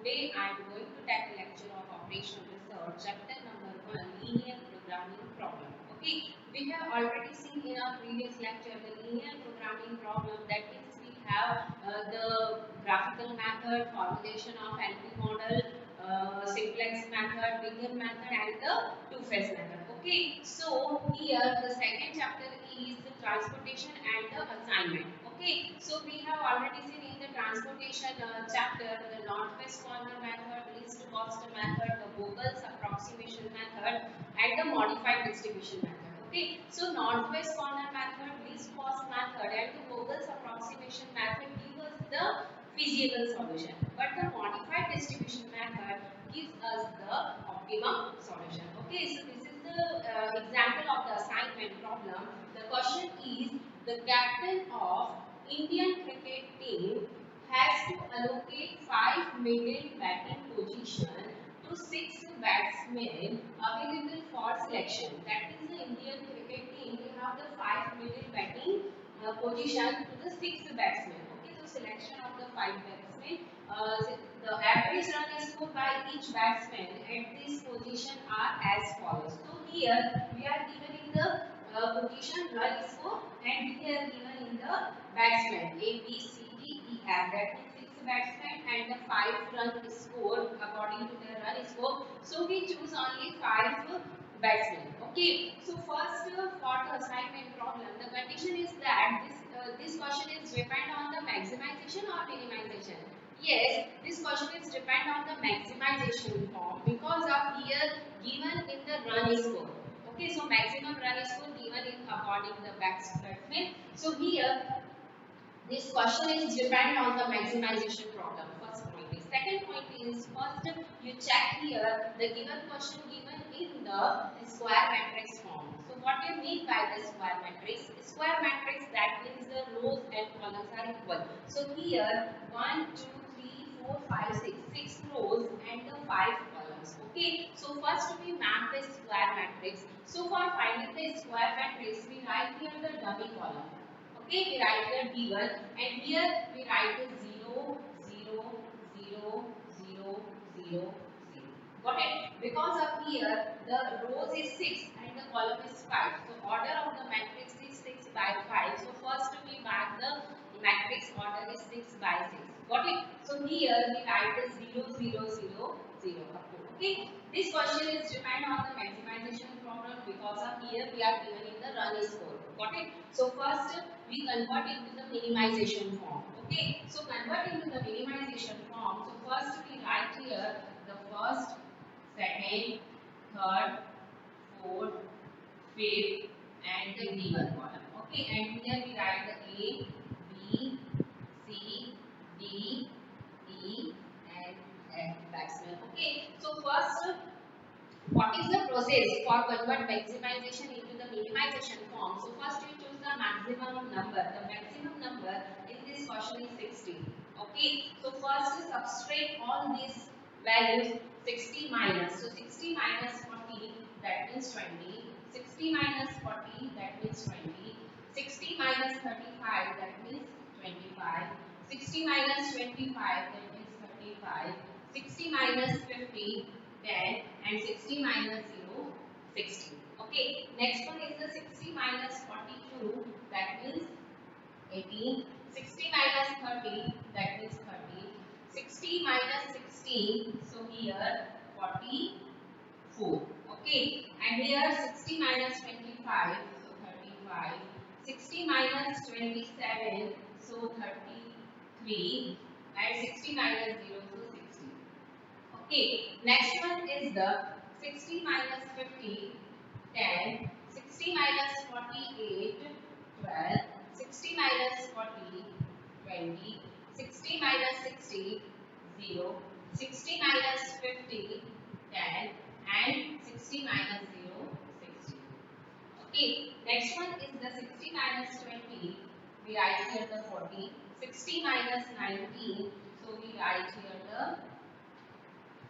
Today I am going to tackle lecture of operational research, chapter number 1, linear programming problem. Okay, we have already seen in our previous lecture the linear programming problem. That means we have the graphical method, formulation of NP model, simplex method, linear method, and the two-phase method. Okay, so here the second chapter is the transportation and the assignment. Okay, so we have already seen in the transportation chapter the northwest corner method, least cost method, the Vogel's approximation method, and the modified distribution method. Okay, so northwest corner method, least cost method, and the Vogel's approximation method give us the feasible solution, but the modified distribution method gives us the optimum solution. Okay, so this is the example of the assignment problem. The question is, the captain of Indian cricket team has to allocate 5 middle batting position to 6 batsmen available for selection. That is, the Indian cricket team, they have the 5 middle batting position to the 6 batsmen. Okay, so selection of the 5 batsmen. The average run scored by each batsman at this position are as follows. So here we are given in the position run score, and we are given in the batsman A, B, C, D, E, F. That means 6 batsmen and the 5 run score according to their run score. So we choose only 5 batsmen. Okay. So first for the assignment problem, the condition is that this question is depend on the maximization or minimization. Yes, this question is depend on the maximization form because of here given in the run score. Okay, so maximum run score given in according the batsman. So here this question is depend on the maximization problem. First point is. Second point is, first you check here the given question given in the square matrix form. So what do you mean by the square matrix? Square matrix, that means the rows and columns are equal. So here 1, 2, 3, 4, 5, 6, 6 rows and the 5 columns. Okay. So first we map the square matrix. So for finding the square matrix, we write here the dummy column. Okay, we write here D1 and here we write the 0, 0, 0, 0, 0, 0. Got it? Because of here the rows is 6 and the column is 5. So order of the matrix is 6 by 5. So first we mark the matrix order is 6 by 6. Got it? So here we write the 0, 0, 0, 0. Okay. This question is depend on the maximization problem because of here we are given in the run score. Got it? So first we convert into the minimization form. Okay. So convert into the minimization form. So first we write here the first, second, third, fourth, fifth, and the given column. Okay. And here we write the A, B, C, D, E, and F batsman. Okay. So first, what is the process for convert maximization into the minimization form? So first you choose the maximum number. The maximum number in this question is 60. Okay. So first subtract all these values. 60 minus. So 60 minus 40, that means 20. 60 minus 40, that means 20. 60 minus 35, that means 25. 60 minus 25, that means 35. 60 minus 50, 10, and 60 minus 0, 60. Okay, next one is the 60 minus 42, that means 18. 60 minus 30, that means 30. 60 minus 16, so here 44. Okay, and here 60 minus 25, so 35. 60 minus 27, so 33. And 60 minus 0, so 60. Okay, next one is the 60 minus 50, 10, 60 minus 48, 12, 60 minus 40, 20, 60 minus 60, 0, 60 minus 50, 10, and 60 minus 0, 60. Okay, next one is the 60 minus 20, we write here the 40, 60 minus 19, so we write here the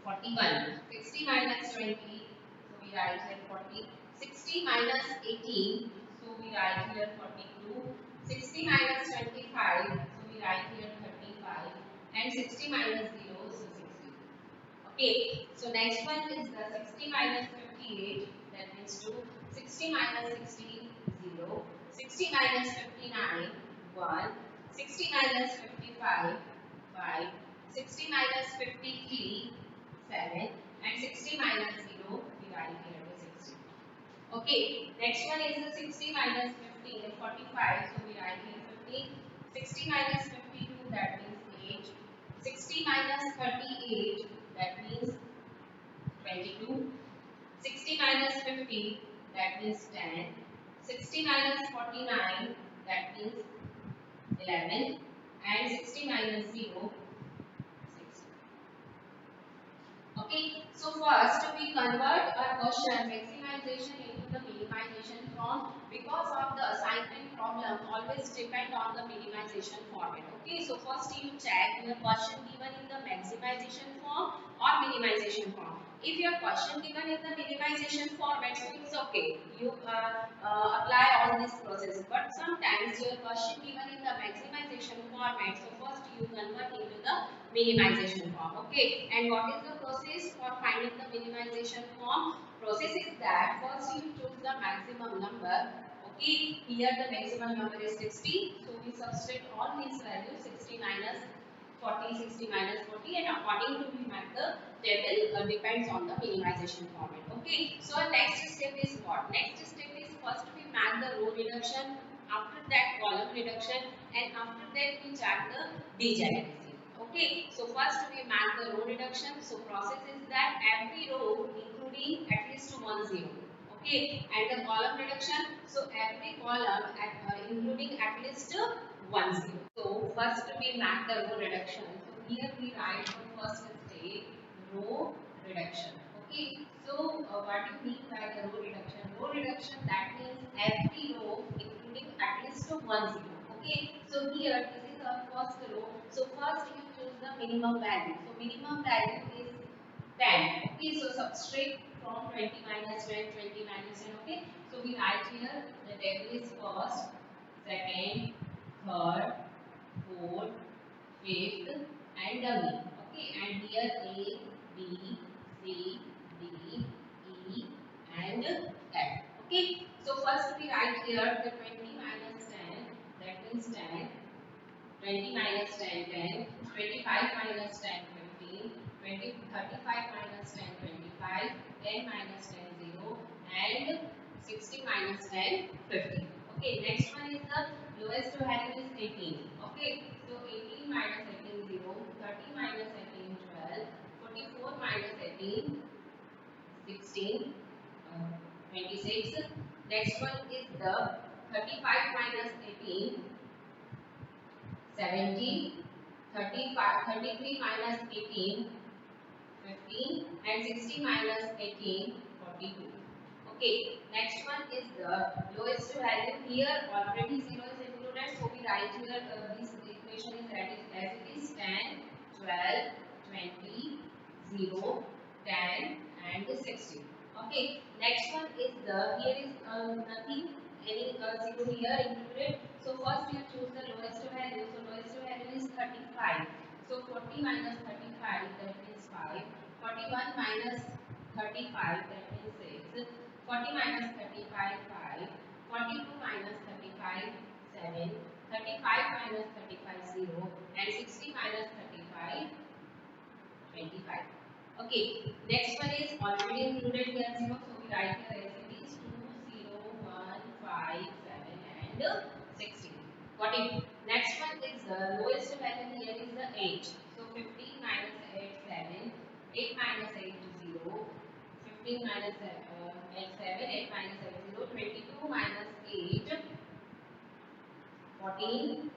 41. 60 minus 20, so we write here 40. 60 minus 18, so we write here 42. 60 minus 25, so we write here 35. And 60 minus 0, so 60. Okay, so next one is the 60 minus 58, that means 2. 60 minus 60, 0. 60 minus 59, 1. 60 minus 55, 5. 60 minus 53, 7. And 60 minus 0, we write here to 60. Okay, next one is the 60 minus 15, 45, so we write here 15. 60 minus 52, that means 8. 60 minus 38, that means 22. 60 minus 50, that means 10. 60 minus 49, that means 11. And 60 minus 0, 6. Okay, so first we convert our question maximization into the minimization form because of the assignment problem always depend on the minimization format. Okay, so first you check your question given in the maximization form or minimization form. If your question given in the minimization format, so it's okay. You apply all this process. But sometimes your question given in the maximization format, so first you convert into the minimization form. Okay, and what is the process for finding the minimization form? Process is that first you choose the maximum number. Okay, here the maximum number is 60, so we substitute all these values 60 minus 40, 60 minus 40, and according to we make the table depends on the minimization format. Okay, so next step is what? Next step is first we make the row reduction, after that column reduction, and after that we check the degeneracy. Okay, so first we make the row reduction. So process is that every row including at least one zero. Okay, and the column reduction. So every column including at least one zero. So first we make the row reduction. So here we write the first step row reduction. Okay, so what do you mean by the row reduction? Row reduction, that means every row including at least one zero. Okay, so here this is our first row. So first you choose the minimum value. So minimum value is 10. Okay, so subtract from 20 minus 10, 20 minus 10. Okay, so we write here the table is first, second, third, fourth, fifth, and dummy. Okay, and here A, B, C, D, E, and F. Okay, so first we write here the 20 minus 10, that means 10. 20 minus 10, 10. 25 minus 10, 15. 35 minus 10, 25. 10 minus 10, 0. And 60 minus 10, 50. Okay, next one is the lowest value is 18. Okay, so 18 minus 18, 0. 30 minus 18, 12. 44 minus 18, 16. 26. Next one is the 35 minus 18, 17, 35, 33 minus 18, 15, and 60 minus 18, 42. Okay, next one is the lowest value. Here already 0 is included, so we write here this equation is as it is 10, 12, 20, 0, 10, and 60. Okay, next one is the here is nothing, any 0 here included. So first you choose the lowest value. So lowest value is 35. So 40 minus 35, that means 5. 41 minus 35, that means 6. 40 minus 35, 5. 42 minus 35, 7. 35 minus 35, 0. And 60 minus 35, 25. Okay, next one is already included here 0. So we write here as it is 2, 0, 1, 5, 7, and 16. Got it? Next one is the lowest value here is the 8. So 15 minus 8, 7. 8 minus 8, 0. 15 minus 8, 7. 8 minus 8, 0. 22 minus 8, 14.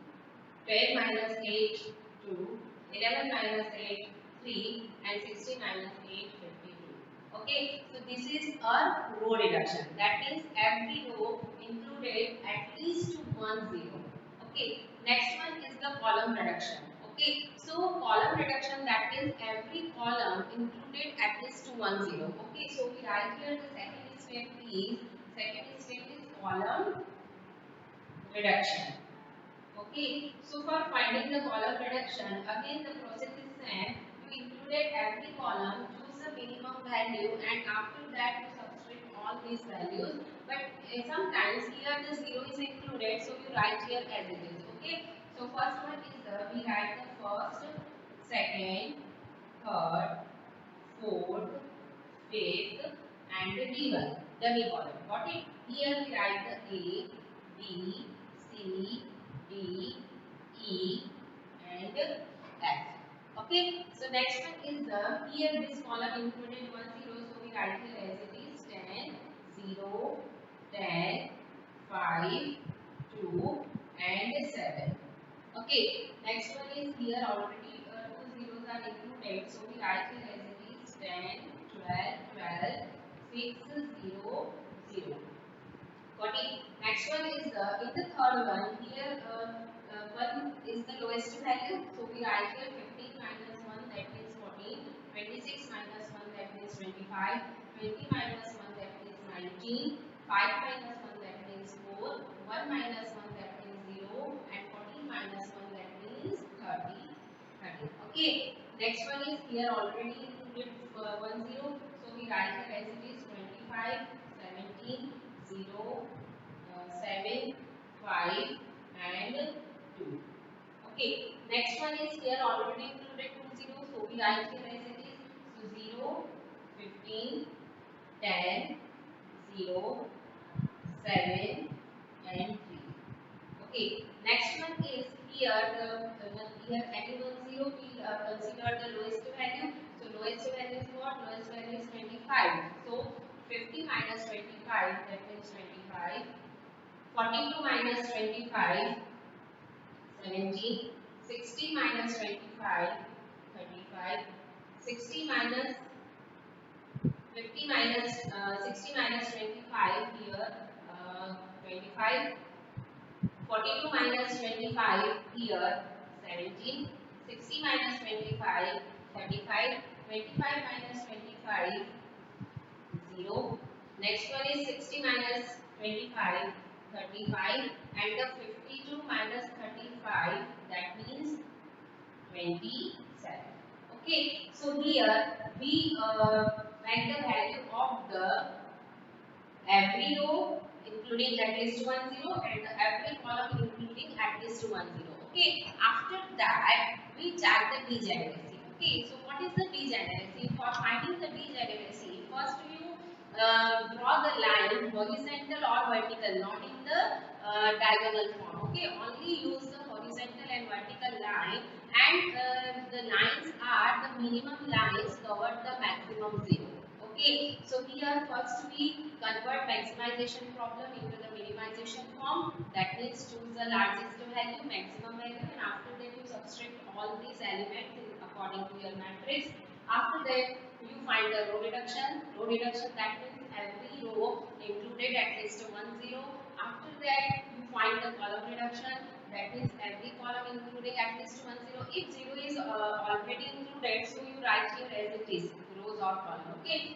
12 minus 8, 2, 11 minus 8, 3, and 60 minus 8, 52. Okay, so this is a row reduction. That means every row included at least one zero. Okay, next one is the column reduction. Okay, so column reduction, that means every column included at least one zero. Okay, so we write here the second step is column reduction. Okay, so for finding the column reduction, again the process is same. You included every column column, choose the minimum value, and after that you subtract all these values. But sometimes here the 0 is included, so you write here as it is. Okay. So first one is we write the first, second, third, fourth, fifth, and the D1, dummy column. Got it? Here we write the A, B, C, D, E, and F. Okay. So next one is the here this column included 1 0, so we write here as it is 10, 0, 10, 5, 2, and 7. Okay. Next one is here already two zeros are included, so we write here as it is 10, 12, 12, 6, 0, 0. Got it? Next one is in the third one here 1 is the lowest value, so we write here 15 minus 1, that means 14, 26 minus 1, that means 25, 20 minus 1, that means 19, 5 minus 1, that means 4, 1 minus 1, that means 0, and 14 minus 1, that means 30. 30. Okay. Next one is here already included 1 0, so we write here as it is 25, 17, 0, 7, 5, and 2. Okay. Next one is here already included 2 0, so we write here as it is. So 0, 15, 10, 0, 7, and 3. Okay. Next one is here here any one 0 we consider the lowest value. So lowest value is what? Lowest value is 25. So 50 minus 25, that means 25. 42 minus 25, 17. 60 minus 25, 35. 60 minus 50 minus 60 minus 25 here 25. 42 minus 25 here 17. 60 minus 25, 35. 25 minus 25, 0. Next one is 60 minus 25, 35, and the 52 minus 35, that means 27. Okay, so here we find the value of the every row including at least 1 0 and every column including at least 1 0. Okay, after that we check the degeneracy. Okay, so what is the degeneracy? For finding the degeneracy, first you draw the line horizontal or vertical, not in the diagonal form. Okay, only use the horizontal and vertical line, and the lines are the minimum lines cover the maximum 0. Okay, so here first we convert maximization problem into the minimization form. That means choose the largest value, maximum value, and after that you subtract all these elements according to your matrix. After that you find the row reduction. Row reduction, that means every row included at least 1 0. After that you find the column reduction. That means every column including at least 1 0. If 0 is already included, so you write here as it is, rows or column. Okay.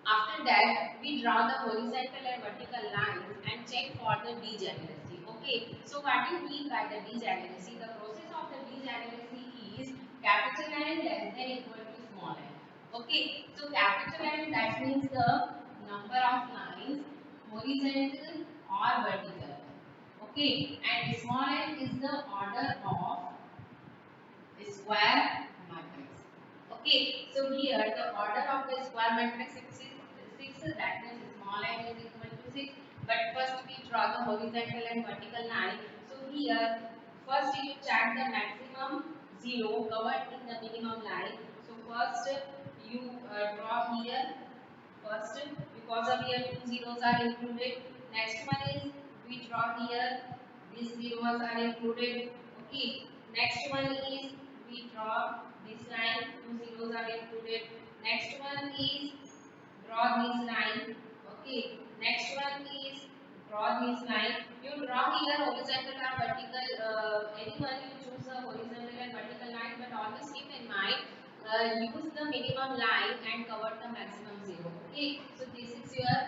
After that, we draw the horizontal and vertical lines and check for the degeneracy. Okay. So what do you mean by the degeneracy? The process of the degeneracy is capital N less than equal to small n. Okay. So capital N, that means the number of lines horizontal or vertical. Okay. And small n is the order of square matrix. Okay, so here the order of the square matrix is 6, that means small n is equal to 6. But first we draw the horizontal and vertical line. So here first you check the maximum 0 covered in the minimum line. So first you draw here first, because of here two zeros are included. Next one is we draw here these zeros are included. Okay. Next one is we draw this line, two zeros are included. Next one is draw this line. Okay. Next one is draw this line. You draw here horizontal or vertical. Anyone you choose a horizontal and vertical line, but always keep in mind use the minimum line and cover the maximum 0. Okay. So this is your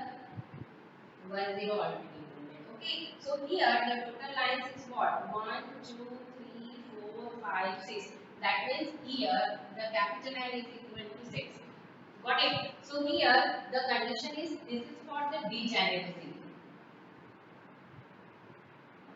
1 0 already included. Okay. So here the total lines is what? 1, 2, 3, 4, 5, 6. That means here the capital N is equal to 6. Got it? So here the condition is this is for the degeneracy.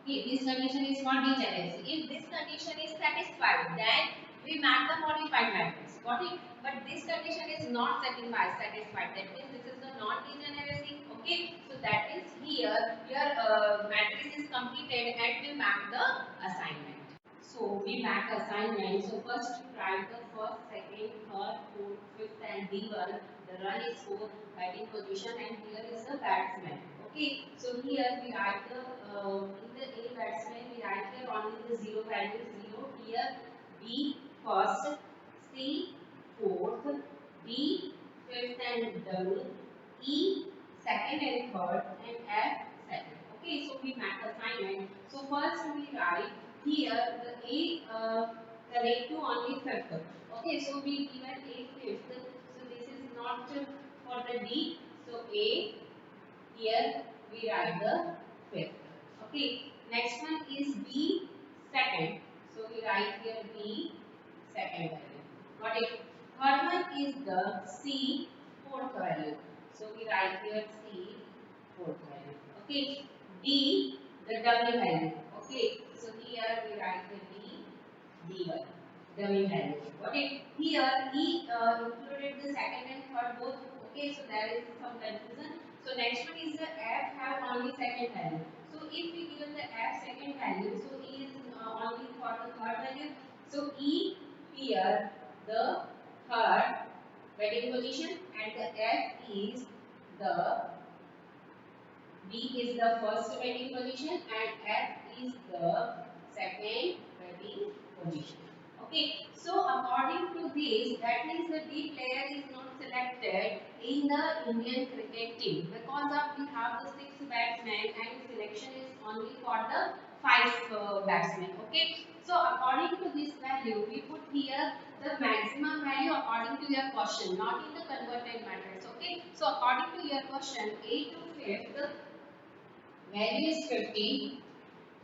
Okay, this condition is for degeneracy. If this condition is satisfied, then we map the modified matrix. Got it? But this condition is not satisfied. That means this is the non-degeneracy. Okay, so that is here your matrix is completed and we map the assignment. So we map assignment. So first write the first, second, third, fourth, fifth, and D1. The run is for batting position, and here is the batsman. Okay, so here we write the in the A batsman we write here only the zero value zero. Here B first, C fourth, D fifth and dummy, E second and third, and F second. Okay, so we map assignment. So first we write here the A connect to only fifth. Okay, so we given A fifth. So this is not for the D. So A here we write the fifth. Okay, next one is B second. So we write here B second value. Got it? Third one is the C fourth value. So we write here C fourth value. Okay, D the W value. Okay, so here we write the D1 dummy value. Got it? Here E included the second and third both. Okay, so there is some confusion. So next one is the F have only second value. So if we given the F second value, so E is only for the third value. So E here the third batting position and the F is the B is the first batting position and F is the second batting position. Okay, so according to this, that means the D player is not selected in the Indian cricket team because of we have the 6 batsmen and selection is only for the 5 batsmen. Okay, so according to this value, we put here the maximum value according to your question, not in the converted matrix. Okay, so according to your question, A to 5th value is 50,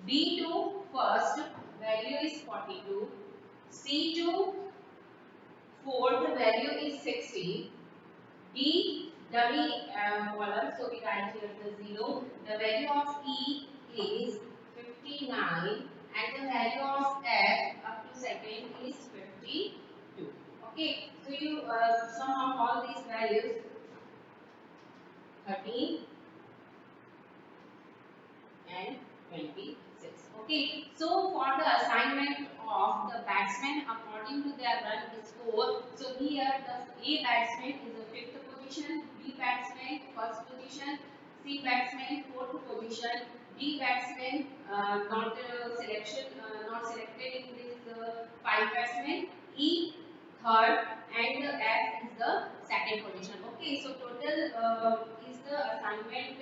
B to first value is 42, C to fourth value is 60, D dummy column, so we write here the 0, the value of E is 59 and the value of F up to second is 52. Okay, so you sum of all these values 13 and 26. Okay, so for the assignment of the batsman according to their run score, so here the A batsman is the 5th position, B batsman 1st position, C batsman 4th position, D batsman not selected in this 5 batsmen, E 3rd and the F is the 2nd position. Okay, so total is the assignment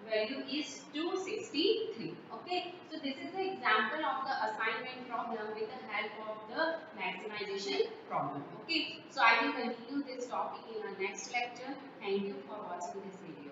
value is 263. Okay, so this is the example of the assignment problem with the help of the maximization problem. Okay, so I will continue this topic in our next lecture. Thank you for watching this video.